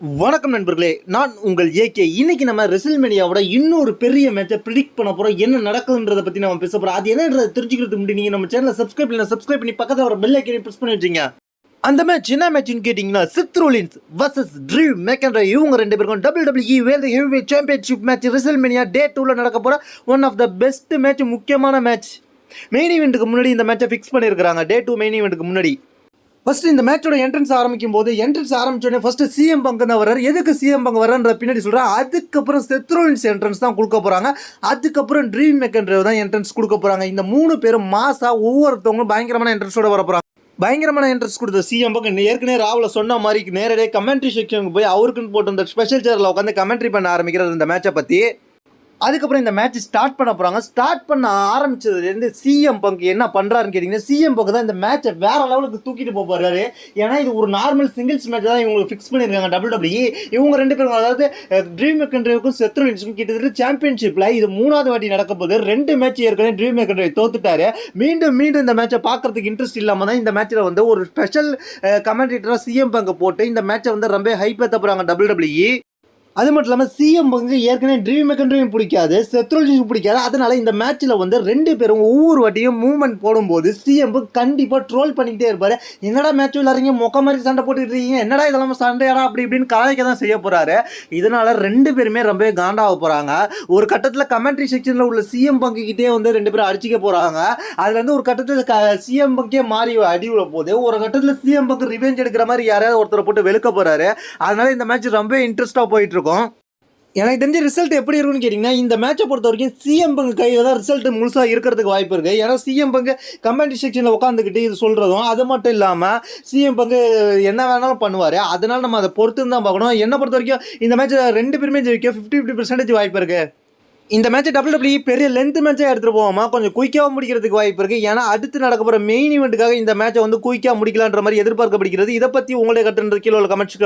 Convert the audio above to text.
வணக்கம் நண்பர்களே, நான் உங்கள் ஏகே. இன்னைக்கு நம்ம ரெசில்மேனியாவோட இன்னொரு பெரிய மேட்சை ப்ரிடிக்ட் பண்ண போறோம். என்ன நடக்குதுன்றதை பத்தி நம்ம பேச போறோம். அது என்னன்றதை தெரிஞ்சுக்கிறதுக்கு முன்னாடி நீங்க நம்ம சேனலை சப்ஸ்கிரைப் பண்ணி பக்கத்துல வர பெல் ஐக்கனை பிரஸ் பண்ணி வச்சீங்க. அந்த மேட்ச் என்ன மேட்ச்னு கேட்டீங்கன்னா, செத் ரோலின்ஸ் வர்சஸ் ட்ரூ மெக்கன்ட்ரை. இவங்க ரெண்டு பேருக்கும் WWE world heavyweight championship match WrestleMania day 2ல நடக்க போற one of the best match, முக்கியமான மேட்ச். மெயின் ஈவெண்ட்டுக்கு முன்னாடி இந்த மேட்சை ஃபிக்ஸ் பண்ணியிருக்காங்க. டே 2 மெயின் ஈவெண்ட்டுக்கு முன்னாடி ஃபர்ஸ்ட் இந்த மேட்சோட என்ட்ரன்ஸ் ஆரம்பிக்கும் போது ஆரம்பிச்சோடனே ஃபர்ஸ்ட் சிஎம் பங்க் தான் வர்றாரு. எதுக்கு சிஎம் பங்க் வர்றன்ற பின்னாடி சொல்கிறேன். அதுக்கப்புறம் செத் ரோலின்ஸ் என்ட்ரன்ஸ் தான் கொடுக்க போகிறாங்க. அதுக்கப்புறம் ட்ரூ மெக்கன்ட்ரை தான் என்ட்ரன்ஸ் கொடுக்க போகிறாங்க. இந்த மூணு பேரும் மாசா ஒவ்வொருத்தவங்களும் பயங்கரமான என்ட்ரன்ஸோட வர போகிறாங்க. பயங்கரமான என்ட்ரன்ஸ் கொடுத்த சிஎம் பங்க் ஏற்கனவே ராவில் சொன்ன மாதிரி நேரடியாக கமெண்ட்ரி செக்ஷனுக்கு போய் அவருக்குன்னு போட்டு இந்த ஸ்பெஷல் சேரில் உட்காந்து கமெண்ட்ரி பண்ண ஆரம்பிக்கிறது இந்த மேட்சை பற்றி. அதுக்கப்புறம் இந்த மேட்ச் ஸ்டார்ட் பண்ண போகிறாங்க. ஸ்டார்ட் பண்ண ஆரம்பிச்சதுலேருந்து சிஎம் பங்க் என்ன பண்ணுறாருன்னு கேட்டிங்கன்னா, சிஎம் பங்க் தான் இந்த மேட்சை வேறு லெவலுக்கு தூக்கிட்டு போகிறாரு. ஏன்னா இது ஒரு நார்மல் சிங்கிள்ஸ் மேட்ச் தான் இவங்களுக்கு ஃபிக்ஸ் பண்ணியிருக்காங்க WWE. இவங்க ரெண்டு பேரும், அதாவது ட்ரூ மெக்கன்ட்ரைக்கும் செத் ரோலின்ஸுக்கும் கிட்டத்தட்ட சாம்பியன்ஷிப்பில் இது 3வது வாட்டி நடக்க போகுது. 2 மேட்ச் ஏற்கனவே ட்ரூ மெக்கன்ட்ரை தோத்துட்டாரு. மீண்டும் இந்த மேட்சை பார்க்கறதுக்கு இன்ட்ரெஸ்ட் இல்லாமல் தான் இந்த மேட்சில் வந்து ஒரு ஸ்பெஷல் கமெண்டேட்டராக சிஎம் பங்க் போட்டு இந்த மேட்சை வந்து ரொம்ப ஹைப் ஏற்ற போகிறாங்க WWE. அது மட்டும் இல்லாமல் சிஎம் பங்கு ஏற்கனவே ட்ரூ மெக்கன்ட்ரையும் பிடிக்காது, செத் ரோலின்ஸும் பிடிக்காது. அதனால இந்த மேட்ச்சில் வந்து ரெண்டு பேரும் ஒவ்வொரு வாட்டியும் மூவ்மெண்ட் போடும்போது சிஎம் பங்க் கண்டிப்பாக ட்ரோல் பண்ணிக்கிட்டே இருப்பார். என்னடா மேட்ச் விளாட்றீங்க, மொக்க மாதிரி சண்டை போட்டுக்கிட்டு இருக்கீங்க, என்னடா இதெல்லாம் சண்டையாடா அப்படி இப்படின்னு கலாய்க்க தான் செய்ய போகிறாரு. இதனால ரெண்டு பேருமே ரொம்ப காண்டாக போகிறாங்க. ஒரு கட்டத்தில் கமெண்ட்ரி செக்ஷனில் உள்ள சிஎம் பங்குக்கிட்டே வந்து ரெண்டு பேரும் அடிச்சிக்க போகிறாங்க. அதில் வந்து ஒரு கட்டத்தில் சிஎம் பங்கே மாறி அடி விழ போது, ஒரு கட்டத்தில் சிஎம் பங்கு ரிவெஞ்ச் எடுக்கிற மாதிரி யாராவது ஒருத்தரை போட்டு வெளுக்க போகிறாரு. அதனால இந்த மேட்ச் ரொம்ப இன்ட்ரெஸ்ட்டாக போயிட்டு இருக்கும். எனக்கு தெரிஞ்ச ரிசல்ட் எப்படி இருக்குன்னு கேட்டிங்கன்னா, இந்த மேட்சை பொறுத்த வரைக்கும் சிஎம் பங்கு கையில் தான் ரிசல்ட் முழுசாக இருக்கிறதுக்கு வாய்ப்பு இருக்குது. ஏன்னா சிஎம் பங்கு கமெண்ட்ரி செக்ஷனில் உட்காந்துக்கிட்டு இது சொல்கிறதும், அது மட்டும் இல்லாமல் சிஎம் பங்கு என்ன வேணாலும் பண்ணுவார். அதனால் நம்ம அதை பொறுத்து தான் பார்க்கணும். என்னை பொறுத்த வரைக்கும் இந்த மேட்ச்சில் ரெண்டு பேருமே ஜெயிக்க 50% வாய்ப்பு இருக்குது. இந்த மேட்சை WWE பெரிய லென்த் மேட்சாக எடுத்துகிட்டு போகாமா கொஞ்சம் குயிக்காக முடிக்கிறதுக்கு வாய்ப்பு இருக்குது. ஏன்னா அடுத்து நடக்க போகிற மெயின் ஈவெண்ட்டுக்காக இந்த மேட்சை வந்து குயிக்காக முடிக்கலான்ற மாதிரி எதிர்பார்க்கப்படுகிறது. இதை பற்றி உங்களுடைய கருத்து கீழே உள்ள கமெண்ட்ஸ்